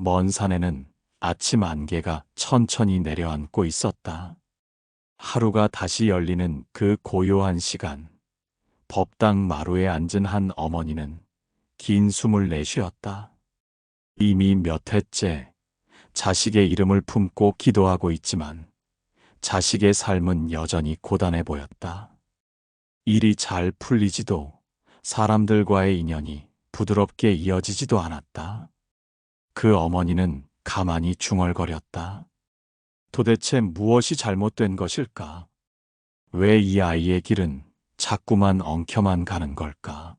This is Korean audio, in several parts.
먼 산에는 아침 안개가 천천히 내려앉고 있었다. 하루가 다시 열리는 그 고요한 시간, 법당 마루에 앉은 한 어머니는 긴 숨을 내쉬었다. 이미 몇 해째 자식의 이름을 품고 기도하고 있지만 자식의 삶은 여전히 고단해 보였다. 일이 잘 풀리지도 사람들과의 인연이 부드럽게 이어지지도 않았다. 그 어머니는 가만히 중얼거렸다. 도대체 무엇이 잘못된 것일까? 왜 이 아이의 길은 자꾸만 엉켜만 가는 걸까?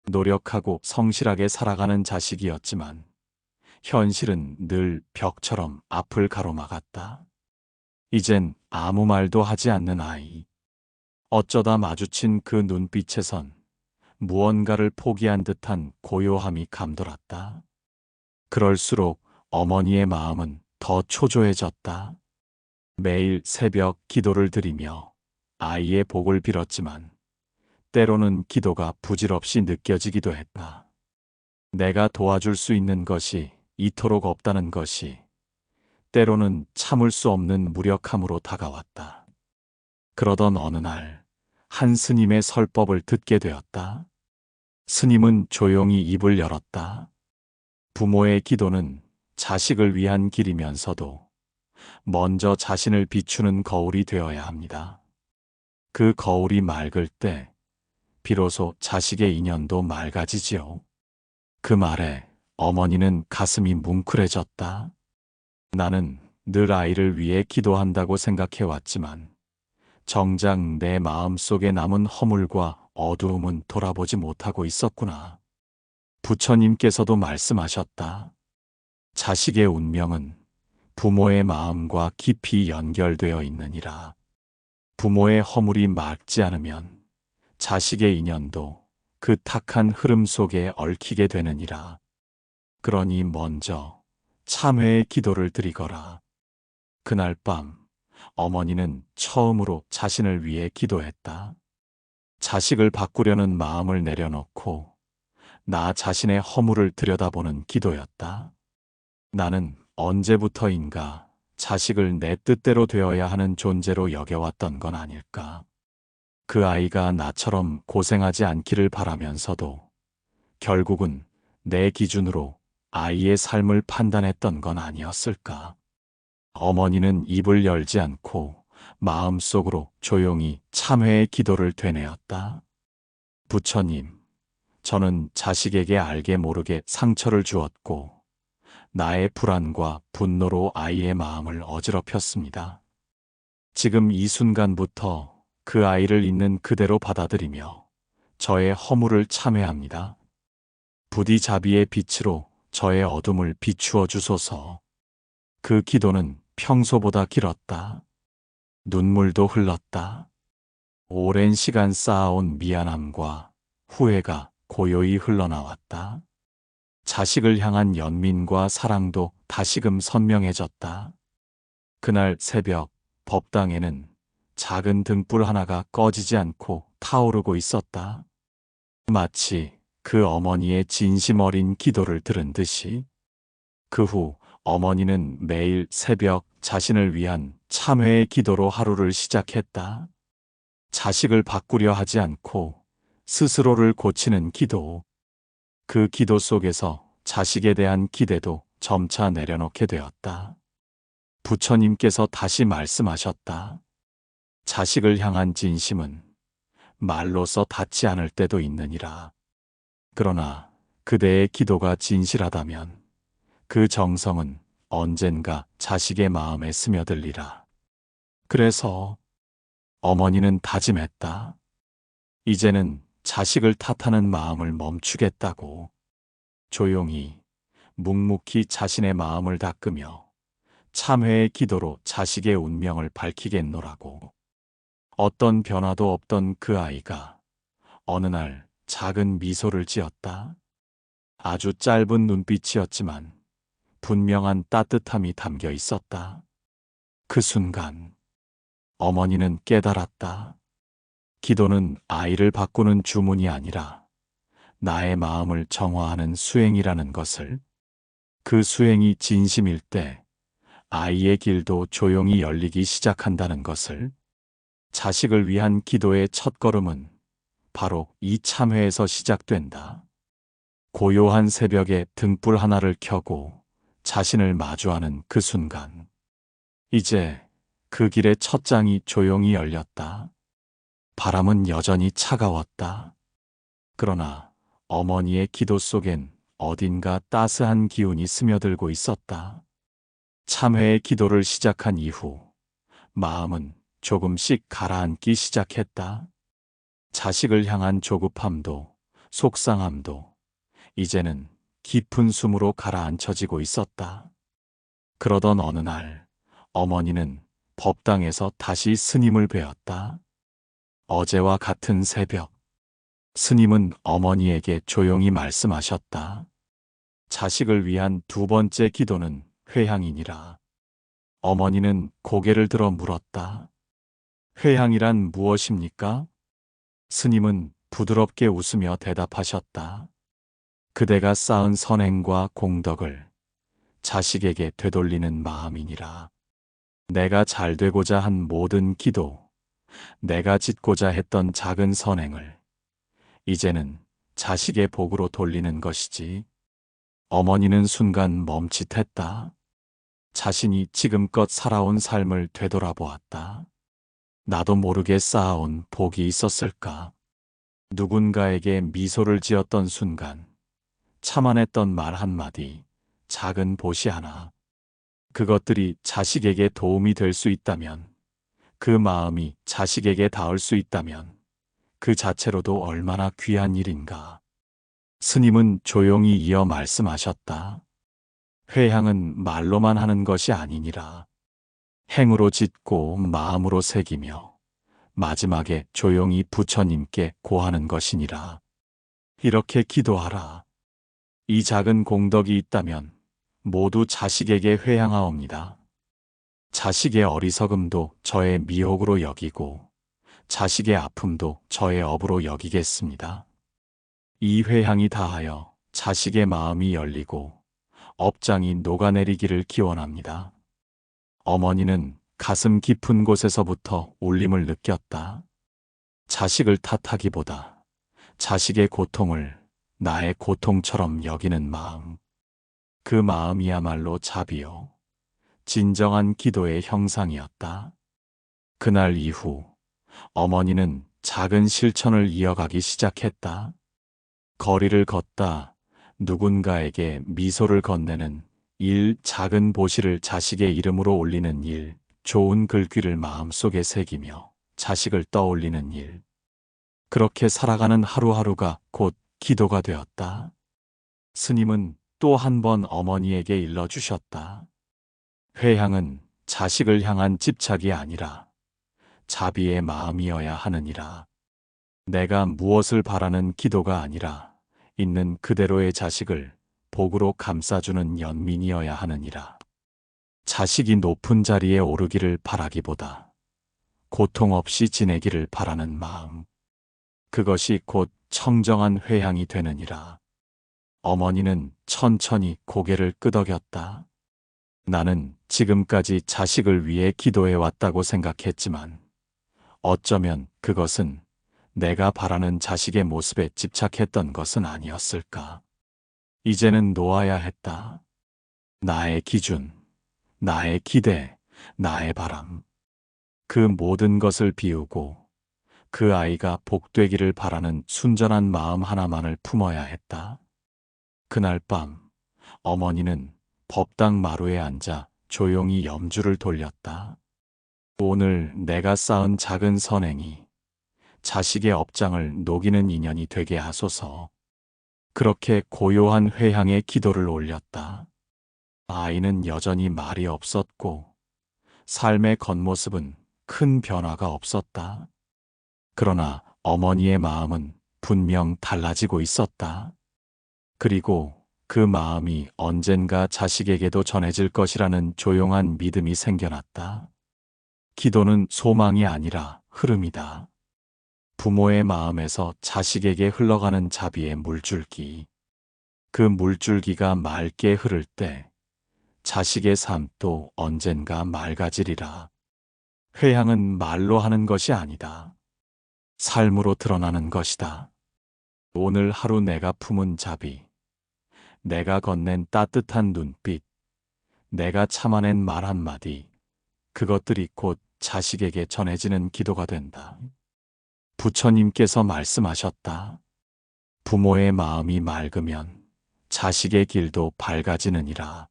노력하고 성실하게 살아가는 자식이었지만 현실은 늘 벽처럼 앞을 가로막았다. 이젠 아무 말도 하지 않는 아이. 어쩌다 마주친 그 눈빛에선 무언가를 포기한 듯한 고요함이 감돌았다. 그럴수록 어머니의 마음은 더 초조해졌다. 매일 새벽 기도를 드리며 아이의 복을 빌었지만 때로는 기도가 부질없이 느껴지기도 했다. 내가 도와줄 수 있는 것이 이토록 없다는 것이 때로는 참을 수 없는 무력함으로 다가왔다. 그러던 어느 날 한 스님의 설법을 듣게 되었다. 스님은 조용히 입을 열었다. 부모의 기도는 자식을 위한 길이면서도 먼저 자신을 비추는 거울이 되어야 합니다. 그 거울이 맑을 때 비로소 자식의 인연도 맑아지지요. 그 말에 어머니는 가슴이 뭉클해졌다. 나는 늘 아이를 위해 기도한다고 생각해왔지만 정작 내 마음속에 남은 허물과 어두움은 돌아보지 못하고 있었구나. 부처님께서도 말씀하셨다. 자식의 운명은 부모의 마음과 깊이 연결되어 있느니라. 부모의 허물이 맑지 않으면 자식의 인연도 그 탁한 흐름 속에 얽히게 되느니라. 그러니 먼저 참회의 기도를 드리거라. 그날 밤 어머니는 처음으로 자신을 위해 기도했다. 자식을 바꾸려는 마음을 내려놓고 나 자신의 허물을 들여다보는 기도였다. 나는 언제부터인가 자식을 내 뜻대로 되어야 하는 존재로 여겨왔던 건 아닐까. 그 아이가 나처럼 고생하지 않기를 바라면서도 결국은 내 기준으로 아이의 삶을 판단했던 건 아니었을까. 어머니는 입을 열지 않고 마음속으로 조용히 참회의 기도를 되뇌었다. 부처님, 저는 자식에게 알게 모르게 상처를 주었고 나의 불안과 분노로 아이의 마음을 어지럽혔습니다. 지금 이 순간부터 그 아이를 있는 그대로 받아들이며 저의 허물을 참회합니다. 부디자비의 빛으로 저의 어둠을 비추어 주소서. 그 기도는 평소보다 길었다. 눈물도 흘렀다. 오랜 시간 쌓아온 미안함과 후회가 고요히 흘러나왔다. 자식을 향한 연민과 사랑도 다시금 선명해졌다. 그날 새벽 법당에는 작은 등불 하나가 꺼지지 않고 타오르고 있었다. 마치 그 어머니의 진심 어린 기도를 들은 듯이. 그 후 어머니는 매일 새벽 자신을 위한 참회의 기도로 하루를 시작했다. 자식을 바꾸려 하지 않고 스스로를 고치는 기도. 그 기도 속에서 자식에 대한 기대도 점차 내려놓게 되었다. 부처님께서 다시 말씀하셨다. 자식을 향한 진심은 말로써 닿지 않을 때도 있느니라. 그러나 그대의 기도가 진실하다면 그 정성은 언젠가 자식의 마음에 스며들리라. 그래서 어머니는 다짐했다. 이제는 자식을 탓하는 마음을 멈추겠다고. 조용히 묵묵히 자신의 마음을 닦으며 참회의 기도로 자식의 운명을 밝히겠노라고. 어떤 변화도 없던 그 아이가 어느 날 작은 미소를 지었다. 아주 짧은 눈빛이었지만 분명한 따뜻함이 담겨 있었다. 그 순간 어머니는 깨달았다. 기도는 아이를 바꾸는 주문이 아니라 나의 마음을 정화하는 수행이라는 것을. 그 수행이 진심일 때 아이의 길도 조용히 열리기 시작한다는 것을. 자식을 위한 기도의 첫걸음은 바로 이 참회에서 시작된다. 고요한 새벽에 등불 하나를 켜고 자신을 마주하는 그 순간, 이제 그 길의 첫 장이 조용히 열렸다. 바람은 여전히 차가웠다. 그러나 어머니의 기도 속엔 어딘가 따스한 기운이 스며들고 있었다. 참회의 기도를 시작한 이후 마음은 조금씩 가라앉기 시작했다. 자식을 향한 조급함도 속상함도 이제는 깊은 숨으로 가라앉혀지고 있었다. 그러던 어느 날 어머니는 법당에서 다시 스님을 뵈었다. 어제와 같은 새벽, 스님은 어머니에게 조용히 말씀하셨다. 자식을 위한 두 번째 기도는 회향이니라. 어머니는 고개를 들어 물었다. 회향이란 무엇입니까? 스님은 부드럽게 웃으며 대답하셨다. 그대가 쌓은 선행과 공덕을 자식에게 되돌리는 마음이니라. 내가 잘 되고자 한 모든 기도, 내가 짓고자 했던 작은 선행을 이제는 자식의 복으로 돌리는 것이지. 어머니는 순간 멈칫했다. 자신이 지금껏 살아온 삶을 되돌아보았다. 나도 모르게 쌓아온 복이 있었을까? 누군가에게 미소를 지었던 순간, 참아냈던 말 한마디, 작은 보시 하나, 그것들이 자식에게 도움이 될 수 있다면, 그 마음이 자식에게 닿을 수 있다면 그 자체로도 얼마나 귀한 일인가. 스님은 조용히 이어 말씀하셨다. 회향은 말로만 하는 것이 아니니라. 행으로 짓고 마음으로 새기며 마지막에 조용히 부처님께 고하는 것이니라. 이렇게 기도하라. 이 작은 공덕이 있다면 모두 자식에게 회향하옵니다. 자식의 어리석음도 저의 미혹으로 여기고 자식의 아픔도 저의 업으로 여기겠습니다. 이 회향이 다하여 자식의 마음이 열리고 업장이 녹아내리기를 기원합니다. 어머니는 가슴 깊은 곳에서부터 울림을 느꼈다. 자식을 탓하기보다 자식의 고통을 나의 고통처럼 여기는 마음. 그 마음이야말로 자비요. 진정한 기도의 형상이었다. 그날 이후 어머니는 작은 실천을 이어가기 시작했다. 거리를 걷다 누군가에게 미소를 건네는 일, 작은 보시를 자식의 이름으로 올리는 일, 좋은 글귀를 마음속에 새기며 자식을 떠올리는 일. 그렇게 살아가는 하루하루가 곧 기도가 되었다. 스님은 또 한 번 어머니에게 일러주셨다. 회향은 자식을 향한 집착이 아니라 자비의 마음이어야 하느니라. 내가 무엇을 바라는 기도가 아니라 있는 그대로의 자식을 복으로 감싸주는 연민이어야 하느니라. 자식이 높은 자리에 오르기를 바라기보다 고통 없이 지내기를 바라는 마음. 그것이 곧 청정한 회향이 되느니라. 어머니는 천천히 고개를 끄덕였다. 나는 지금까지 자식을 위해 기도해왔다고 생각했지만 어쩌면 그것은 내가 바라는 자식의 모습에 집착했던 것은 아니었을까. 이제는 놓아야 했다. 나의 기준, 나의 기대, 나의 바람. 그 모든 것을 비우고 그 아이가 복되기를 바라는 순전한 마음 하나만을 품어야 했다. 그날 밤 어머니는 법당 마루에 앉아 조용히 염주를 돌렸다. 오늘 내가 쌓은 작은 선행이 자식의 업장을 녹이는 인연이 되게 하소서. 그렇게 고요한 회향의 기도를 올렸다. 아이는 여전히 말이 없었고 삶의 겉모습은 큰 변화가 없었다. 그러나 어머니의 마음은 분명 달라지고 있었다. 그리고 그 마음이 언젠가 자식에게도 전해질 것이라는 조용한 믿음이 생겨났다. 기도는 소망이 아니라 흐름이다. 부모의 마음에서 자식에게 흘러가는 자비의 물줄기. 그 물줄기가 맑게 흐를 때 자식의 삶도 언젠가 맑아지리라. 회향은 말로 하는 것이 아니다. 삶으로 드러나는 것이다. 오늘 하루 내가 품은 자비, 내가 건넨 따뜻한 눈빛, 내가 참아낸 말 한마디, 그것들이 곧 자식에게 전해지는 기도가 된다. 부처님께서 말씀하셨다. 부모의 마음이 맑으면 자식의 길도 밝아지느니라.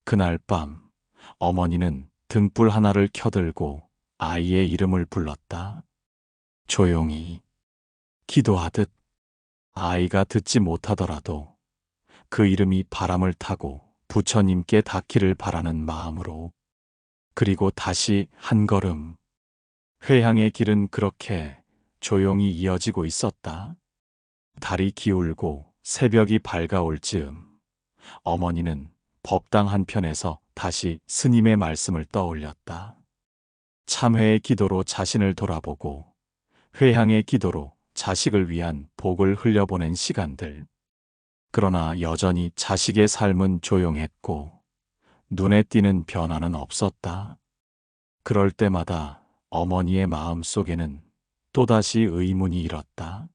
그날 밤 어머니는 등불 하나를 켜들고 아이의 이름을 불렀다. 조용히 기도하듯. 아이가 듣지 못하더라도 그 이름이 바람을 타고 부처님께 닿기를 바라는 마음으로. 그리고 다시 한 걸음. 회향의 길은 그렇게 조용히 이어지고 있었다. 달이 기울고 새벽이 밝아올 즈음 어머니는 법당 한편에서 다시 스님의 말씀을 떠올렸다. 참회의 기도로 자신을 돌아보고 회향의 기도로 자식을 위한 복을 흘려보낸 시간들. 그러나 여전히 자식의 삶은 조용했고 눈에 띄는 변화는 없었다. 그럴 때마다 어머니의 마음 속에는 또다시 의문이 일었다.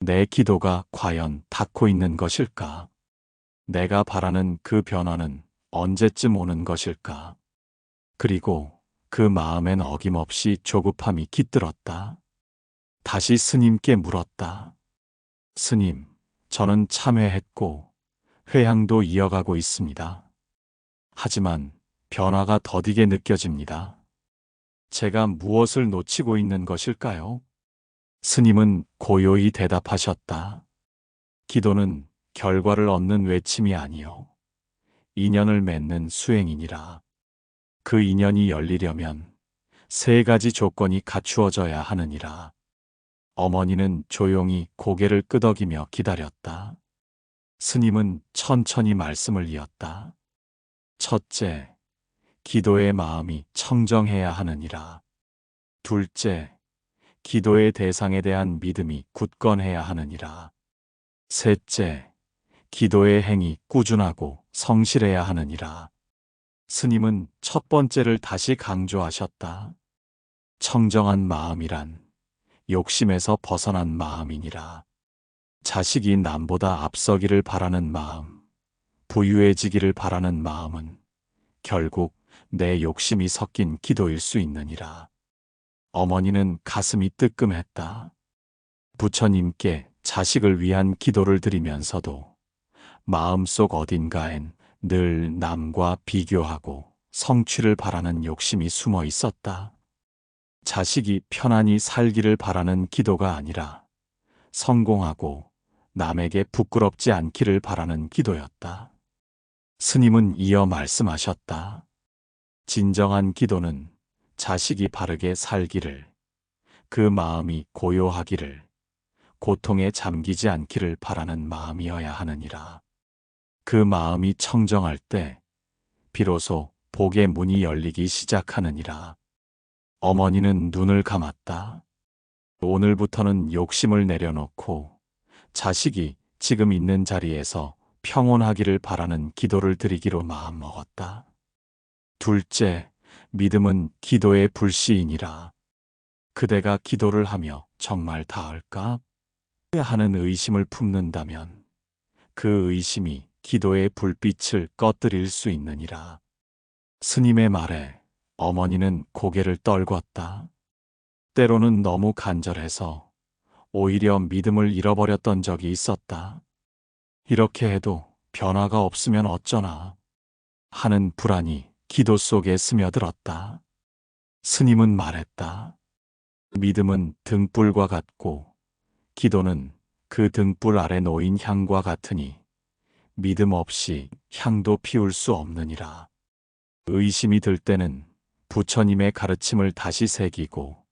내 기도가 과연 닿고 있는 것일까? 내가 바라는 그 변화는 언제쯤 오는 것일까? 그리고 그 마음엔 어김없이 조급함이 깃들었다. 다시 스님께 물었다. 스님, 저는 참회했고 회향도 이어가고 있습니다. 하지만 변화가 더디게 느껴집니다. 제가 무엇을 놓치고 있는 것일까요? 스님은 고요히 대답하셨다. 기도는 결과를 얻는 외침이 아니요 인연을 맺는 수행이니라. 그 인연이 열리려면 세 가지 조건이 갖추어져야 하느니라. 어머니는 조용히 고개를 끄덕이며 기다렸다. 스님은 천천히 말씀을 이었다. 첫째, 기도의 마음이 청정해야 하느니라. 둘째, 기도의 대상에 대한 믿음이 굳건해야 하느니라. 셋째, 기도의 행이 꾸준하고 성실해야 하느니라. 스님은 첫 번째를 다시 강조하셨다. 청정한 마음이란 욕심에서 벗어난 마음이니라. 자식이 남보다 앞서기를 바라는 마음, 부유해지기를 바라는 마음은 결국 내 욕심이 섞인 기도일 수 있느니라. 어머니는 가슴이 뜨끔했다. 부처님께 자식을 위한 기도를 드리면서도 마음속 어딘가엔 늘 남과 비교하고 성취를 바라는 욕심이 숨어 있었다. 자식이 편안히 살기를 바라는 기도가 아니라 성공하고 남에게 부끄럽지 않기를 바라는 기도였다. 스님은 이어 말씀하셨다. 진정한 기도는 자식이 바르게 살기를, 그 마음이 고요하기를, 고통에 잠기지 않기를 바라는 마음이어야 하느니라. 그 마음이 청정할 때 비로소 복의 문이 열리기 시작하느니라. 어머니는 눈을 감았다. 오늘부터는 욕심을 내려놓고 자식이 지금 있는 자리에서 평온하기를 바라는 기도를 드리기로 마음먹었다. 둘째, 믿음은 기도의 불씨이니라. 그대가 기도를 하며 정말 닿을까? 하는 의심을 품는다면 그 의심이 기도의 불빛을 꺼뜨릴 수 있느니라. 스님의 말에 어머니는 고개를 떨궜다. 때로는 너무 간절해서 오히려 믿음을 잃어버렸던 적이 있었다. 이렇게 해도 변화가 없으면 어쩌나 하는 불안이 기도 속에 스며들었다. 스님은 말했다. 믿음은 등불과 같고 기도는 그 등불 아래 놓인 향과 같으니 믿음 없이 향도 피울 수 없느니라. 의심이 들 때는 부처님의 가르침을 다시 새기고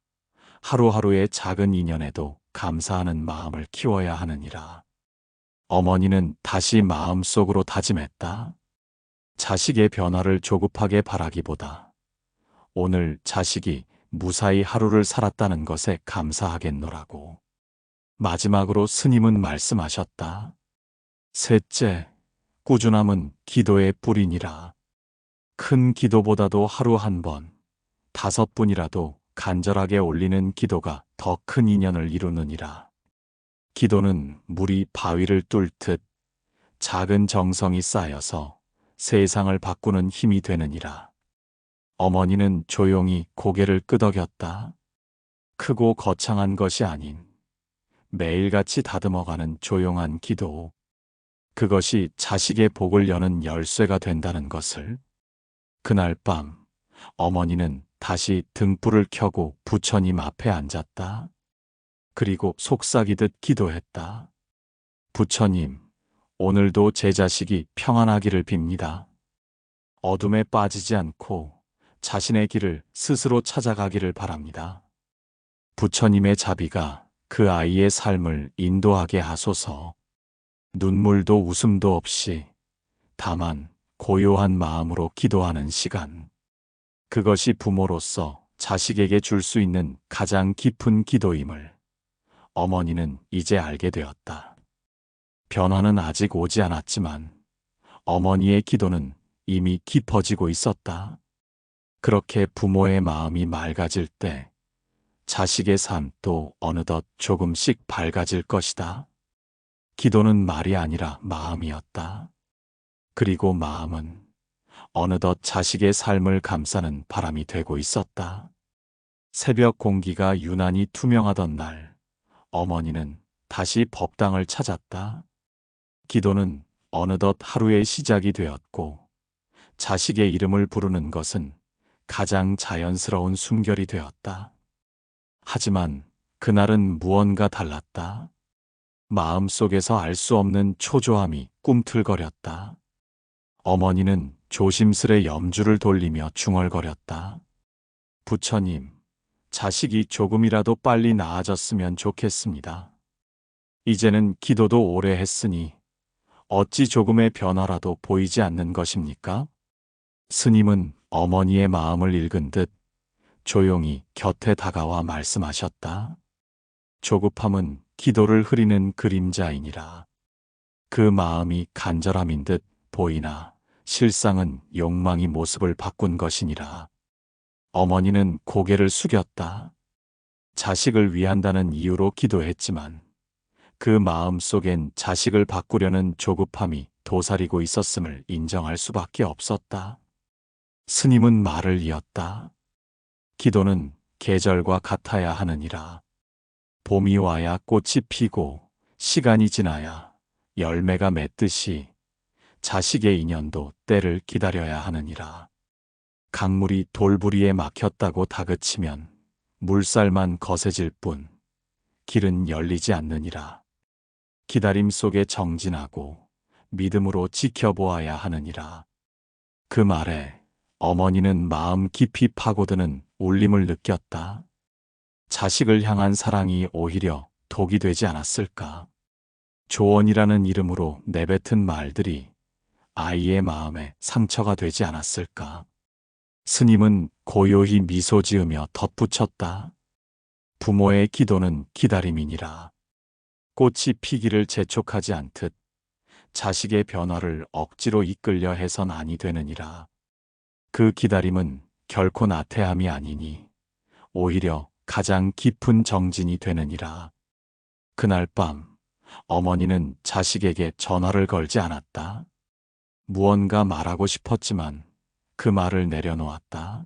하루하루의 작은 인연에도 감사하는 마음을 키워야 하느니라. 어머니는 다시 마음속으로 다짐했다. 자식의 변화를 조급하게 바라기보다 오늘 자식이 무사히 하루를 살았다는 것에 감사하겠노라고. 마지막으로 스님은 말씀하셨다. 셋째, 꾸준함은 기도의 뿌리니라. 큰 기도보다도 하루 한 번, 5분이라도 간절하게 올리는 기도가 더 큰 인연을 이루느니라. 기도는 물이 바위를 뚫듯 작은 정성이 쌓여서 세상을 바꾸는 힘이 되느니라. 어머니는 조용히 고개를 끄덕였다. 크고 거창한 것이 아닌 매일같이 다듬어가는 조용한 기도. 그것이 자식의 복을 여는 열쇠가 된다는 것을. 그날 밤 어머니는 다시 등불을 켜고 부처님 앞에 앉았다. 그리고 속삭이듯 기도했다. 부처님, 오늘도 제 자식이 평안하기를 빕니다. 어둠에 빠지지 않고 자신의 길을 스스로 찾아가기를 바랍니다. 부처님의 자비가 그 아이의 삶을 인도하게 하소서. 눈물도 웃음도 없이 다만 고요한 마음으로 기도하는 시간. 그것이 부모로서 자식에게 줄 수 있는 가장 깊은 기도임을 어머니는 이제 알게 되었다. 변화는 아직 오지 않았지만 어머니의 기도는 이미 깊어지고 있었다. 그렇게 부모의 마음이 맑아질 때 자식의 삶도 어느덧 조금씩 밝아질 것이다. 기도는 말이 아니라 마음이었다. 그리고 마음은 어느덧 자식의 삶을 감싸는 바람이 되고 있었다. 새벽 공기가 유난히 투명하던 날, 어머니는 다시 법당을 찾았다. 기도는 어느덧 하루의 시작이 되었고, 자식의 이름을 부르는 것은 가장 자연스러운 순결이 되었다. 하지만 그날은 무언가 달랐다. 마음속에서 알 수 없는 초조함이 꿈틀거렸다. 어머니는 조심스레 염주를 돌리며 중얼거렸다. 부처님, 자식이 조금이라도 빨리 나아졌으면 좋겠습니다. 이제는 기도도 오래 했으니 어찌 조금의 변화라도 보이지 않는 것입니까? 스님은 어머니의 마음을 읽은 듯 조용히 곁에 다가와 말씀하셨다. 조급함은 기도를 흐리는 그림자이니라. 그 마음이 간절함인 듯 보이나 실상은 욕망이 모습을 바꾼 것이니라. 어머니는 고개를 숙였다. 자식을 위한다는 이유로 기도했지만 그 마음 속엔 자식을 바꾸려는 조급함이 도사리고 있었음을 인정할 수밖에 없었다. 스님은 말을 이었다. 기도는 계절과 같아야 하느니라. 봄이 와야 꽃이 피고 시간이 지나야 열매가 맺듯이 자식의 인연도 때를 기다려야 하느니라. 강물이 돌부리에 막혔다고 다그치면 물살만 거세질 뿐 길은 열리지 않느니라. 기다림 속에 정진하고 믿음으로 지켜보아야 하느니라. 그 말에 어머니는 마음 깊이 파고드는 울림을 느꼈다. 자식을 향한 사랑이 오히려 독이 되지 않았을까? 조언이라는 이름으로 내뱉은 말들이 아이의 마음에 상처가 되지 않았을까? 스님은 고요히 미소 지으며 덧붙였다. 부모의 기도는 기다림이니라. 꽃이 피기를 재촉하지 않듯 자식의 변화를 억지로 이끌려 해선 아니 되느니라. 그 기다림은 결코 나태함이 아니니 오히려 가장 깊은 정진이 되느니라. 그날 밤 어머니는 자식에게 전화를 걸지 않았다. 무언가 말하고 싶었지만 그 말을 내려놓았다.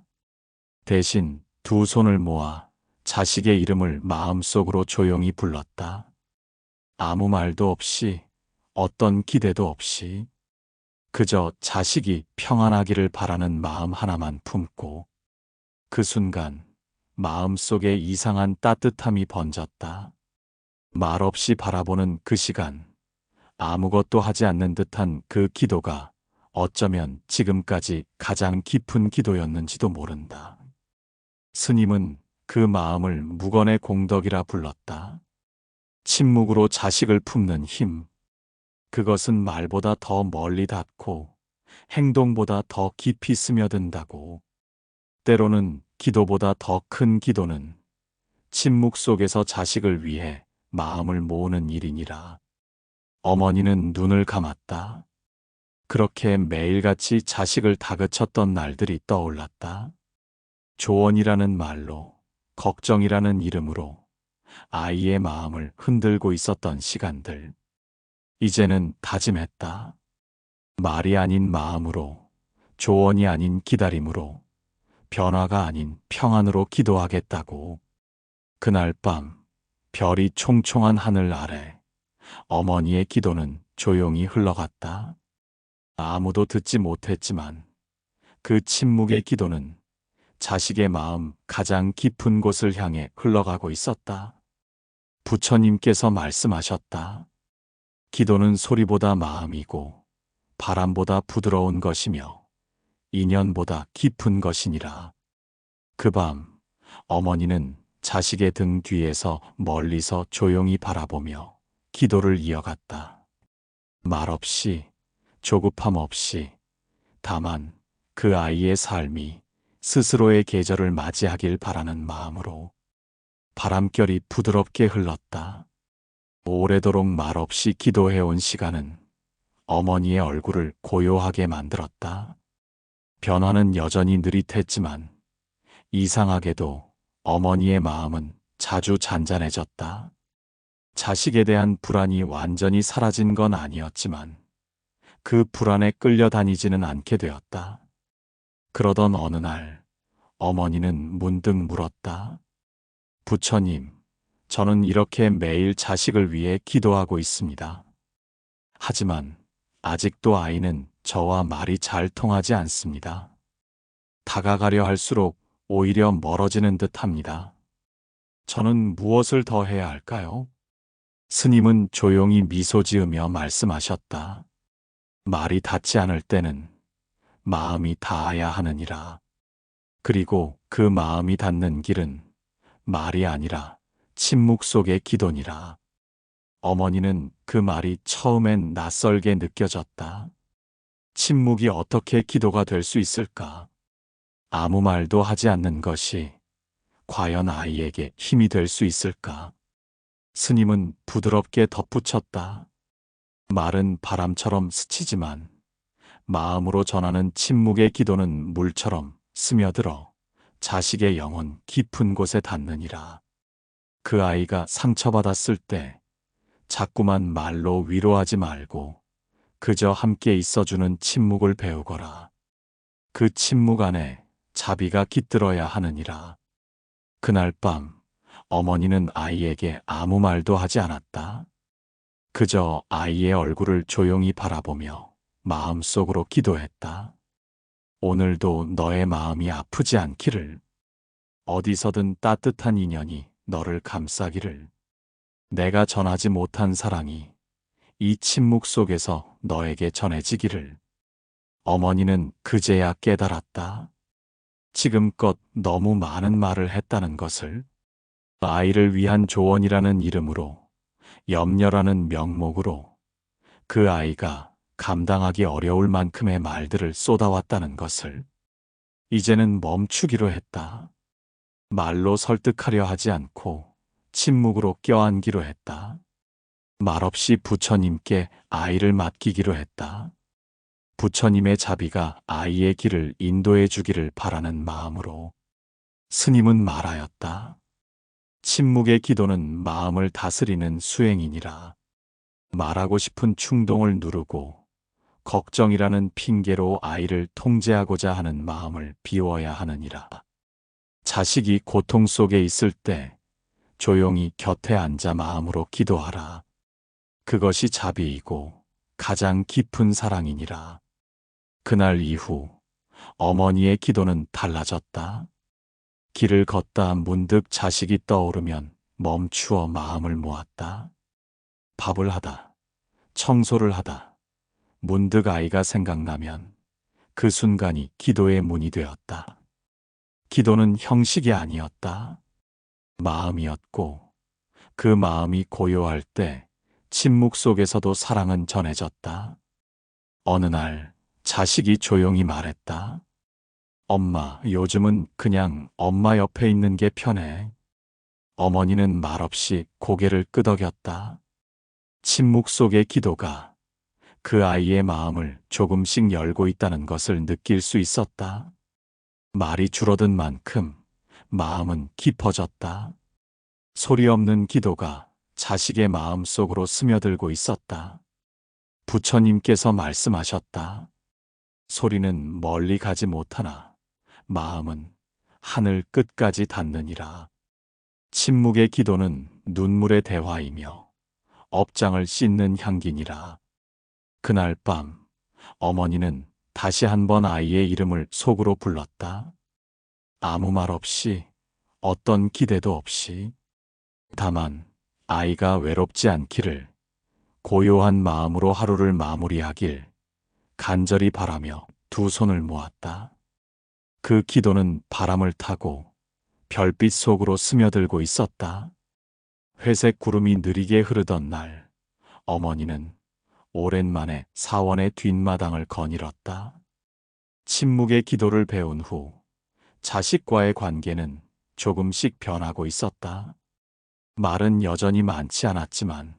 대신 두 손을 모아 자식의 이름을 마음속으로 조용히 불렀다. 아무 말도 없이, 어떤 기대도 없이, 그저 자식이 평안하기를 바라는 마음 하나만 품고. 그 순간 마음속에 이상한 따뜻함이 번졌다. 말없이 바라보는 그 시간, 아무것도 하지 않는 듯한 그 기도가 어쩌면 지금까지 가장 깊은 기도였는지도 모른다. 스님은 그 마음을 무건의 공덕이라 불렀다. 침묵으로 자식을 품는 힘. 그것은 말보다 더 멀리 닿고 행동보다 더 깊이 스며든다고. 때로는 기도보다 더 큰 기도는 침묵 속에서 자식을 위해 마음을 모으는 일이니라. 어머니는 눈을 감았다. 그렇게 매일같이 자식을 다그쳤던 날들이 떠올랐다. 조언이라는 말로, 걱정이라는 이름으로 아이의 마음을 흔들고 있었던 시간들. 이제는 다짐했다. 말이 아닌 마음으로, 조언이 아닌 기다림으로, 변화가 아닌 평안으로 기도하겠다고. 그날 밤, 별이 총총한 하늘 아래 어머니의 기도는 조용히 흘러갔다. 아무도 듣지 못했지만 그 침묵의 기도는 자식의 마음 가장 깊은 곳을 향해 흘러가고 있었다. 부처님께서 말씀하셨다. 기도는 소리보다 마음이고 바람보다 부드러운 것이며 인연보다 깊은 것이니라. 그 밤 어머니는 자식의 등 뒤에서 멀리서 조용히 바라보며 기도를 이어갔다. 말없이, 조급함 없이, 다만 그 아이의 삶이 스스로의 계절을 맞이하길 바라는 마음으로. 바람결이 부드럽게 흘렀다. 오래도록 말없이 기도해온 시간은 어머니의 얼굴을 고요하게 만들었다. 변화는 여전히 느릿했지만 이상하게도 어머니의 마음은 자주 잔잔해졌다. 자식에 대한 불안이 완전히 사라진 건 아니었지만 그 불안에 끌려다니지는 않게 되었다. 그러던 어느 날 어머니는 문득 물었다. 부처님, 저는 이렇게 매일 자식을 위해 기도하고 있습니다. 하지만 아직도 아이는 저와 말이 잘 통하지 않습니다. 다가가려 할수록 오히려 멀어지는 듯 합니다. 저는 무엇을 더 해야 할까요? 스님은 조용히 미소 지으며 말씀하셨다. 말이 닿지 않을 때는 마음이 닿아야 하느니라. 그리고 그 마음이 닿는 길은 말이 아니라 침묵 속의 기도니라. 어머니는 그 말이 처음엔 낯설게 느껴졌다. 침묵이 어떻게 기도가 될 수 있을까? 아무 말도 하지 않는 것이 과연 아이에게 힘이 될 수 있을까? 스님은 부드럽게 덧붙였다. 말은 바람처럼 스치지만 마음으로 전하는 침묵의 기도는 물처럼 스며들어 자식의 영혼 깊은 곳에 닿느니라. 그 아이가 상처받았을 때 자꾸만 말로 위로하지 말고 그저 함께 있어주는 침묵을 배우거라. 그 침묵 안에 자비가 깃들어야 하느니라. 그날 밤 어머니는 아이에게 아무 말도 하지 않았다. 그저 아이의 얼굴을 조용히 바라보며 마음속으로 기도했다. 오늘도 너의 마음이 아프지 않기를. 어디서든 따뜻한 인연이 너를 감싸기를. 내가 전하지 못한 사랑이 이 침묵 속에서 너에게 전해지기를. 어머니는 그제야 깨달았다. 지금껏 너무 많은 말을 했다는 것을. 아이를 위한 조언이라는 이름으로, 염려라는 명목으로 그 아이가 감당하기 어려울 만큼의 말들을 쏟아왔다는 것을. 이제는 멈추기로 했다. 말로 설득하려 하지 않고 침묵으로 껴안기로 했다. 말없이 부처님께 아이를 맡기기로 했다. 부처님의 자비가 아이의 길을 인도해 주기를 바라는 마음으로. 스님은 말하였다. 침묵의 기도는 마음을 다스리는 수행이니라. 말하고 싶은 충동을 누르고 걱정이라는 핑계로 아이를 통제하고자 하는 마음을 비워야 하느니라. 자식이 고통 속에 있을 때 조용히 곁에 앉아 마음으로 기도하라. 그것이 자비이고 가장 깊은 사랑이니라. 그날 이후 어머니의 기도는 달라졌다. 길을 걷다 문득 자식이 떠오르면 멈추어 마음을 모았다. 밥을 하다, 청소를 하다, 문득 아이가 생각나면 그 순간이 기도의 문이 되었다. 기도는 형식이 아니었다. 마음이었고 그 마음이 고요할 때 침묵 속에서도 사랑은 전해졌다. 어느 날 자식이 조용히 말했다. 엄마, 요즘은 그냥 엄마 옆에 있는 게 편해. 어머니는 말없이 고개를 끄덕였다. 침묵 속의 기도가 그 아이의 마음을 조금씩 열고 있다는 것을 느낄 수 있었다. 말이 줄어든 만큼 마음은 깊어졌다. 소리 없는 기도가 자식의 마음 속으로 스며들고 있었다. 부처님께서 말씀하셨다. 소리는 멀리 가지 못하나 마음은 하늘 끝까지 닿느니라. 침묵의 기도는 눈물의 대화이며 업장을 씻는 향기니라. 그날 밤 어머니는 다시 한번 아이의 이름을 속으로 불렀다. 아무 말 없이, 어떤 기대도 없이. 다만 아이가 외롭지 않기를, 고요한 마음으로 하루를 마무리하길 간절히 바라며 두 손을 모았다. 그 기도는 바람을 타고 별빛 속으로 스며들고 있었다. 회색 구름이 느리게 흐르던 날, 어머니는 오랜만에 사원의 뒷마당을 거닐었다. 침묵의 기도를 배운 후 자식과의 관계는 조금씩 변하고 있었다. 말은 여전히 많지 않았지만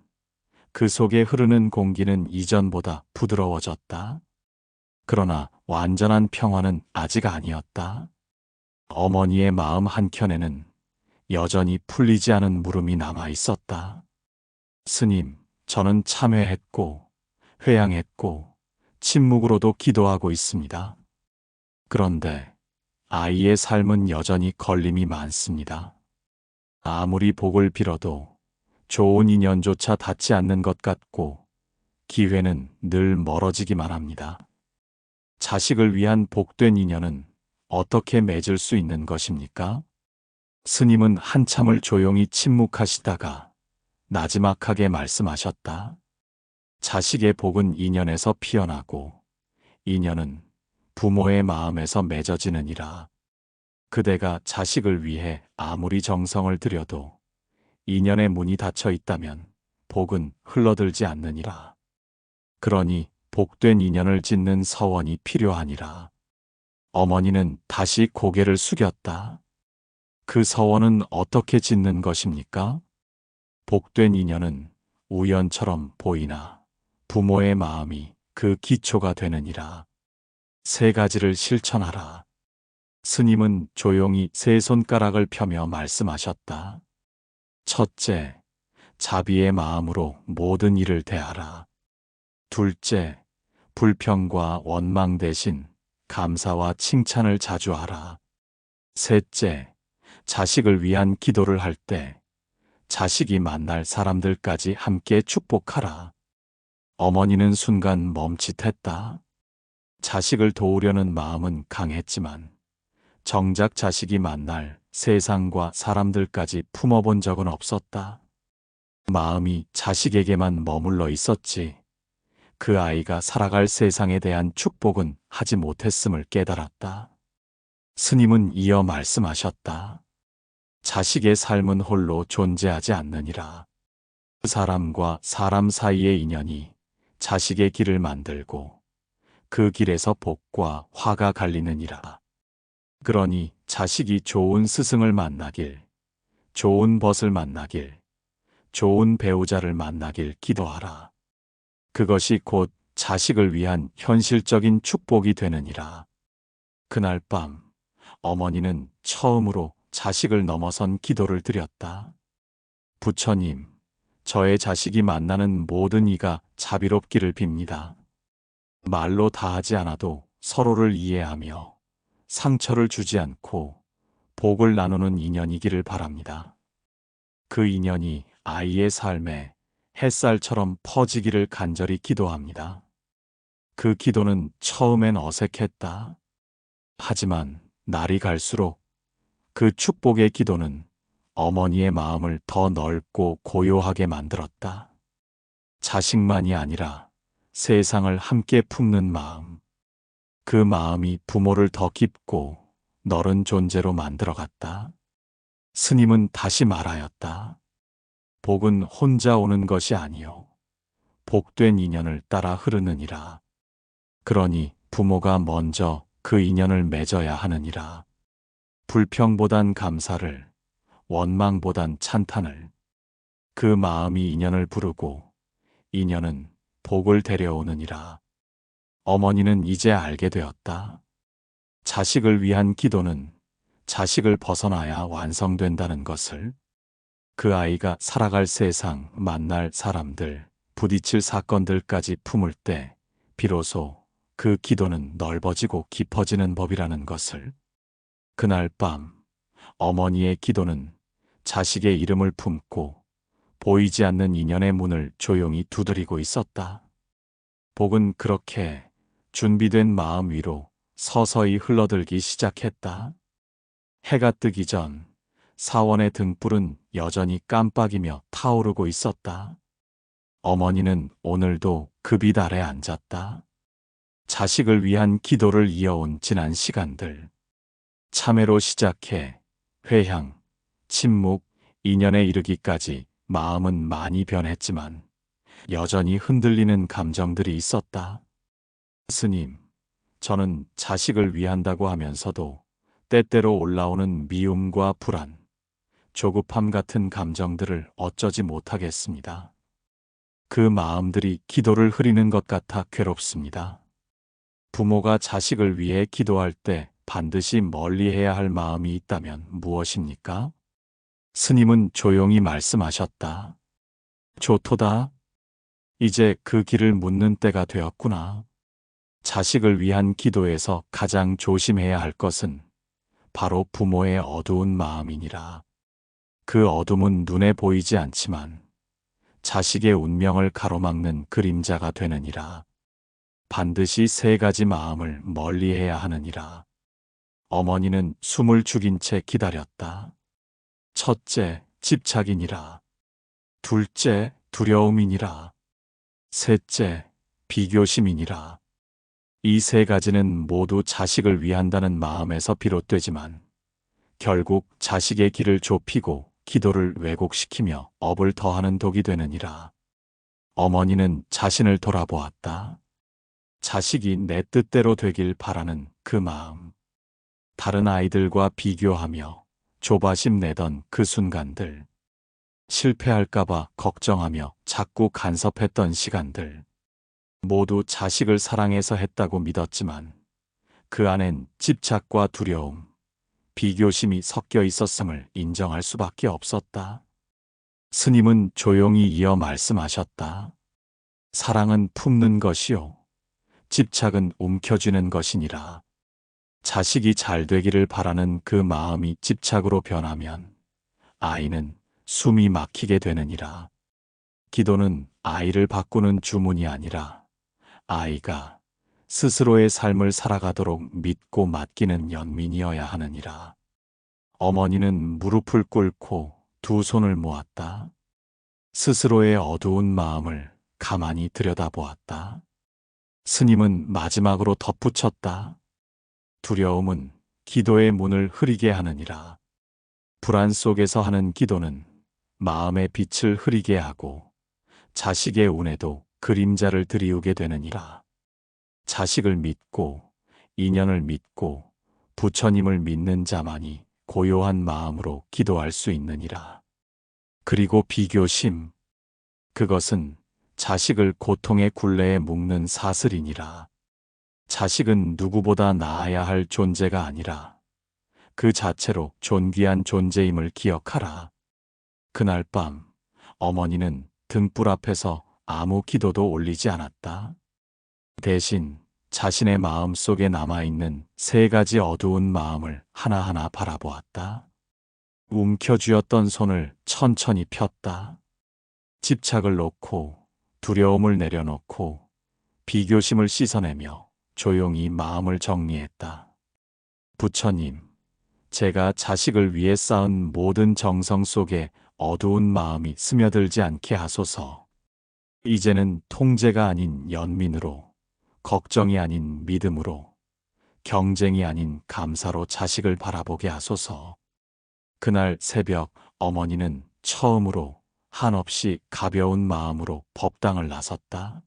그 속에 흐르는 공기는 이전보다 부드러워졌다. 그러나 완전한 평화는 아직 아니었다. 어머니의 마음 한켠에는 여전히 풀리지 않은 물음이 남아 있었다. 스님, 저는 참회했고, 회양했고, 침묵으로도 기도하고 있습니다. 그런데 아이의 삶은 여전히 걸림이 많습니다. 아무리 복을 빌어도 좋은 인연조차 닿지 않는 것 같고, 기회는 늘 멀어지기만 합니다. 자식을 위한 복된 인연은 어떻게 맺을 수 있는 것입니까? 스님은 한참을 조용히 침묵하시다가 나지막하게 말씀하셨다. 자식의 복은 인연에서 피어나고 인연은 부모의 마음에서 맺어지느니라. 그대가 자식을 위해 아무리 정성을 들여도 인연의 문이 닫혀 있다면 복은 흘러들지 않느니라. 그러니 복된 인연을 짓는 서원이 필요하니라. 어머니는 다시 고개를 숙였다. 그 서원은 어떻게 짓는 것입니까? 복된 인연은 우연처럼 보이나 부모의 마음이 그 기초가 되느니라. 세 가지를 실천하라. 스님은 조용히 세 손가락을 펴며 말씀하셨다. 첫째, 자비의 마음으로 모든 일을 대하라. 둘째, 불평과 원망 대신 감사와 칭찬을 자주 하라. 셋째, 자식을 위한 기도를 할 때 자식이 만날 사람들까지 함께 축복하라. 어머니는 순간 멈칫했다. 자식을 도우려는 마음은 강했지만 정작 자식이 만날 세상과 사람들까지 품어본 적은 없었다. 마음이 자식에게만 머물러 있었지. 그 아이가 살아갈 세상에 대한 축복은 하지 못했음을 깨달았다. 스님은 이어 말씀하셨다. 자식의 삶은 홀로 존재하지 않느니라. 사람과 사람 사이의 인연이 자식의 길을 만들고 그 길에서 복과 화가 갈리느니라. 그러니 자식이 좋은 스승을 만나길, 좋은 벗을 만나길, 좋은 배우자를 만나길 기도하라. 그것이 곧 자식을 위한 현실적인 축복이 되느니라. 그날 밤 어머니는 처음으로 자식을 넘어선 기도를 드렸다. 부처님, 저의 자식이 만나는 모든 이가 자비롭기를 빕니다. 말로 다하지 않아도 서로를 이해하며 상처를 주지 않고 복을 나누는 인연이기를 바랍니다. 그 인연이 아이의 삶에 햇살처럼 퍼지기를 간절히 기도합니다. 그 기도는 처음엔 어색했다. 하지만 날이 갈수록 그 축복의 기도는 어머니의 마음을 더 넓고 고요하게 만들었다. 자식만이 아니라 세상을 함께 품는 마음. 그 마음이 부모를 더 깊고 너른 존재로 만들어갔다. 스님은 다시 말하였다. 복은 혼자 오는 것이 아니요 복된 인연을 따라 흐르느니라. 그러니 부모가 먼저 그 인연을 맺어야 하느니라. 불평보단 감사를, 원망보단 찬탄을. 그 마음이 인연을 부르고 인연은 복을 데려오느니라. 어머니는 이제 알게 되었다. 자식을 위한 기도는 자식을 벗어나야 완성된다는 것을. 그 아이가 살아갈 세상, 만날 사람들, 부딪힐 사건들까지 품을 때 비로소 그 기도는 넓어지고 깊어지는 법이라는 것을. 그날 밤 어머니의 기도는 자식의 이름을 품고 보이지 않는 인연의 문을 조용히 두드리고 있었다. 복은 그렇게 준비된 마음 위로 서서히 흘러들기 시작했다. 해가 뜨기 전 사원의 등불은 여전히 깜빡이며 타오르고 있었다. 어머니는 오늘도 그 빛 아래 앉았다. 자식을 위한 기도를 이어온 지난 시간들. 참회로 시작해 회향, 침묵, 인연에 이르기까지 마음은 많이 변했지만 여전히 흔들리는 감정들이 있었다. 스님, 저는 자식을 위한다고 하면서도 때때로 올라오는 미움과 불안, 조급함 같은 감정들을 어쩌지 못하겠습니다. 그 마음들이 기도를 흐리는 것 같아 괴롭습니다. 부모가 자식을 위해 기도할 때 반드시 멀리해야 할 마음이 있다면 무엇입니까? 스님은 조용히 말씀하셨다. 좋도다. 이제 그 길을 묻는 때가 되었구나. 자식을 위한 기도에서 가장 조심해야 할 것은 바로 부모의 어두운 마음이니라. 그 어둠은 눈에 보이지 않지만 자식의 운명을 가로막는 그림자가 되느니라. 반드시 세 가지 마음을 멀리해야 하느니라. 어머니는 숨을 죽인 채 기다렸다. 첫째, 집착이니라. 둘째, 두려움이니라. 셋째, 비교심이니라. 이 세 가지는 모두 자식을 위한다는 마음에서 비롯되지만 결국 자식의 길을 좁히고 기도를 왜곡시키며 업을 더하는 독이 되느니라. 어머니는 자신을 돌아보았다. 자식이 내 뜻대로 되길 바라는 그 마음. 다른 아이들과 비교하며 조바심 내던 그 순간들. 실패할까봐 걱정하며 자꾸 간섭했던 시간들. 모두 자식을 사랑해서 했다고 믿었지만 그 안엔 집착과 두려움, 비교심이 섞여 있었음을 인정할 수밖에 없었다. 스님은 조용히 이어 말씀하셨다. 사랑은 품는 것이요. 집착은 움켜쥐는 것이니라. 자식이 잘 되기를 바라는 그 마음이 집착으로 변하면 아이는 숨이 막히게 되느니라. 기도는 아이를 바꾸는 주문이 아니라 아이가 스스로의 삶을 살아가도록 믿고 맡기는 연민이어야 하느니라. 어머니는 무릎을 꿇고 두 손을 모았다. 스스로의 어두운 마음을 가만히 들여다보았다. 스님은 마지막으로 덧붙였다. 두려움은 기도의 문을 흐리게 하느니라. 불안 속에서 하는 기도는 마음의 빛을 흐리게 하고 자식의 운에도 그림자를 드리우게 되느니라. 자식을 믿고 인연을 믿고 부처님을 믿는 자만이 고요한 마음으로 기도할 수 있느니라. 그리고 비교심, 그것은 자식을 고통의 굴레에 묶는 사슬이니라. 자식은 누구보다 나아야 할 존재가 아니라 그 자체로 존귀한 존재임을 기억하라. 그날 밤 어머니는 등불 앞에서 아무 기도도 올리지 않았다. 대신 자신의 마음 속에 남아있는 세 가지 어두운 마음을 하나하나 바라보았다. 움켜쥐었던 손을 천천히 폈다. 집착을 놓고 두려움을 내려놓고 비교심을 씻어내며 조용히 마음을 정리했다. 부처님, 제가 자식을 위해 쌓은 모든 정성 속에 어두운 마음이 스며들지 않게 하소서. 이제는 통제가 아닌 연민으로, 걱정이 아닌 믿음으로, 경쟁이 아닌 감사로 자식을 바라보게 하소서. 그날 새벽 어머니는 처음으로 한없이 가벼운 마음으로 법당을 나섰다.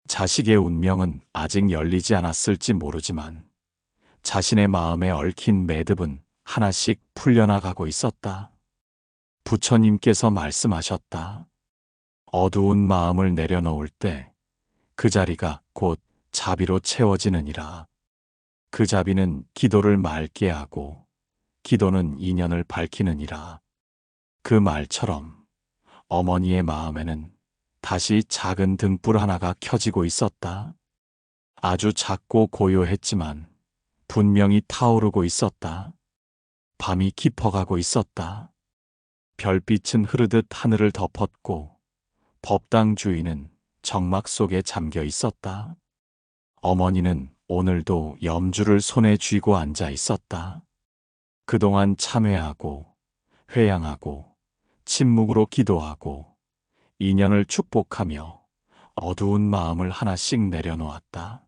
자식의 운명은 아직 열리지 않았을지 모르지만 자신의 마음에 얽힌 매듭은 하나씩 풀려나가고 있었다. 부처님께서 말씀하셨다. 어두운 마음을 내려놓을 때 그 자리가 곧 자비로 채워지느니라. 그 자비는 기도를 맑게 하고 기도는 인연을 밝히느니라. 그 말처럼 어머니의 마음에는 다시 작은 등불 하나가 켜지고 있었다. 아주 작고 고요했지만 분명히 타오르고 있었다. 밤이 깊어가고 있었다. 별빛은 흐르듯 하늘을 덮었고 법당 주인은 정막 속에 잠겨 있었다. 어머니는 오늘도 염주를 손에 쥐고 앉아 있었다. 그동안 참회하고 회양하고 침묵으로 기도하고 인연을 축복하며 어두운 마음을 하나씩 내려놓았다.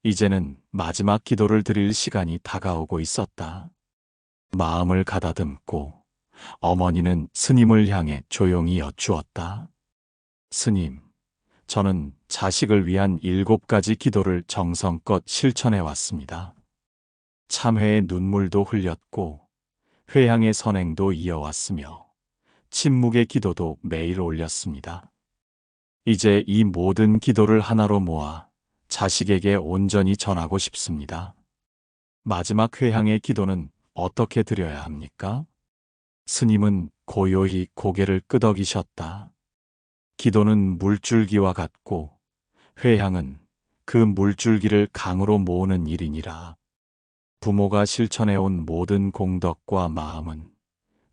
이제는 마지막 기도를 드릴 시간이 다가오고 있었다. 마음을 가다듬고 어머니는 스님을 향해 조용히 여쭈었다. 스님, 저는 자식을 위한 7가지 기도를 정성껏 실천해 왔습니다. 참회의 눈물도 흘렸고 회향의 선행도 이어왔으며 침묵의 기도도 매일 올렸습니다. 이제 이 모든 기도를 하나로 모아 자식에게 온전히 전하고 싶습니다. 마지막 회향의 기도는 어떻게 드려야 합니까? 스님은 고요히 고개를 끄덕이셨다. 기도는 물줄기와 같고 회향은 그 물줄기를 강으로 모으는 일이니라. 부모가 실천해온 모든 공덕과 마음은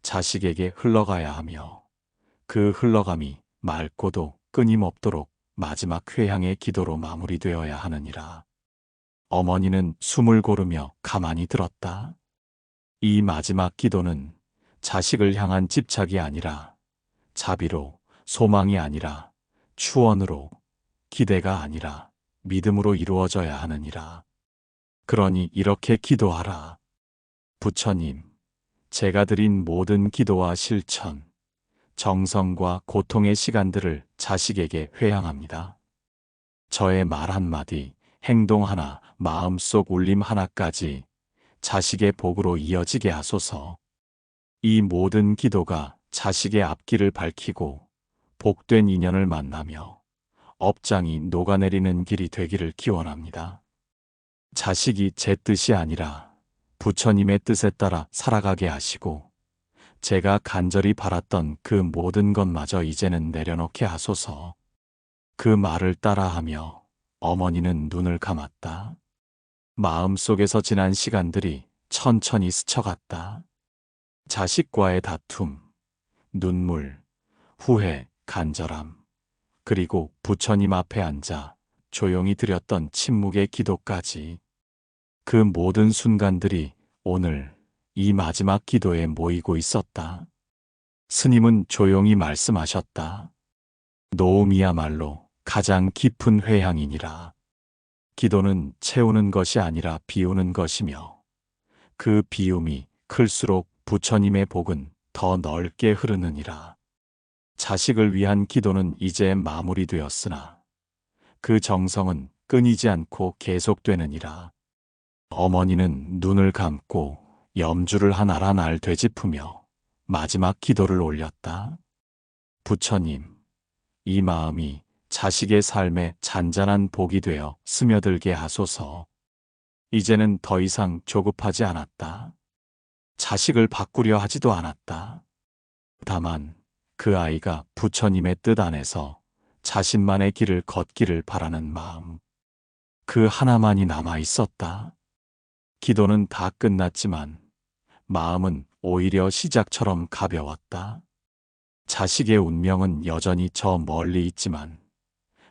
자식에게 흘러가야 하며 그 흘러감이 맑고도 끊임없도록 마지막 회향의 기도로 마무리되어야 하느니라. 어머니는 숨을 고르며 가만히 들었다. 이 마지막 기도는 자식을 향한 집착이 아니라 자비로, 소망이 아니라 추원으로, 기대가 아니라 믿음으로 이루어져야 하느니라. 그러니 이렇게 기도하라. 부처님, 제가 드린 모든 기도와 실천, 정성과 고통의 시간들을 자식에게 회향합니다. 저의 말 한마디, 행동 하나, 마음속 울림 하나까지 자식의 복으로 이어지게 하소서. 이 모든 기도가 자식의 앞길을 밝히고 복된 인연을 만나며 업장이 녹아내리는 길이 되기를 기원합니다. 자식이 제 뜻이 아니라 부처님의 뜻에 따라 살아가게 하시고 제가 간절히 바랐던 그 모든 것마저 이제는 내려놓게 하소서. 그 말을 따라하며 어머니는 눈을 감았다. 마음속에서 지난 시간들이 천천히 스쳐갔다. 자식과의 다툼, 눈물, 후회, 간절함, 그리고 부처님 앞에 앉아 조용히 드렸던 침묵의 기도까지 그 모든 순간들이 오늘 이 마지막 기도에 모이고 있었다. 스님은 조용히 말씀하셨다. 노음이야말로 가장 깊은 회향이니라. 기도는 채우는 것이 아니라 비우는 것이며 그 비움이 클수록 부처님의 복은 더 넓게 흐르느니라. 자식을 위한 기도는 이제 마무리되었으나 그 정성은 끊이지 않고 계속되느니라. 어머니는 눈을 감고 염주를 하나라 날 되짚으며 마지막 기도를 올렸다. 부처님, 이 마음이 자식의 삶에 잔잔한 복이 되어 스며들게 하소서. 이제는 더 이상 조급하지 않았다. 자식을 바꾸려 하지도 않았다. 다만 그 아이가 부처님의 뜻 안에서 자신만의 길을 걷기를 바라는 마음, 그 하나만이 남아 있었다. 기도는 다 끝났지만 마음은 오히려 시작처럼 가벼웠다. 자식의 운명은 여전히 저 멀리 있지만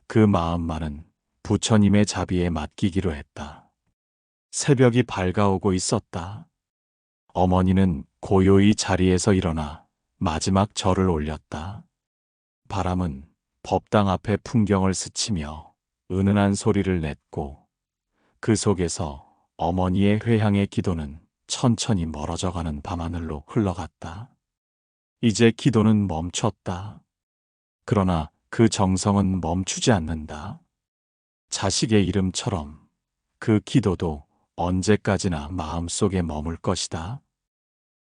그 마음만은 부처님의 자비에 맡기기로 했다. 새벽이 밝아오고 있었다. 어머니는 고요히 자리에서 일어나 마지막 절을 올렸다. 바람은 법당 앞의 풍경을 스치며 은은한 소리를 냈고 그 속에서 어머니의 회향의 기도는 천천히 멀어져가는 밤하늘로 흘러갔다. 이제 기도는 멈췄다. 그러나 그 정성은 멈추지 않는다. 자식의 이름처럼 그 기도도 언제까지나 마음속에 머물 것이다.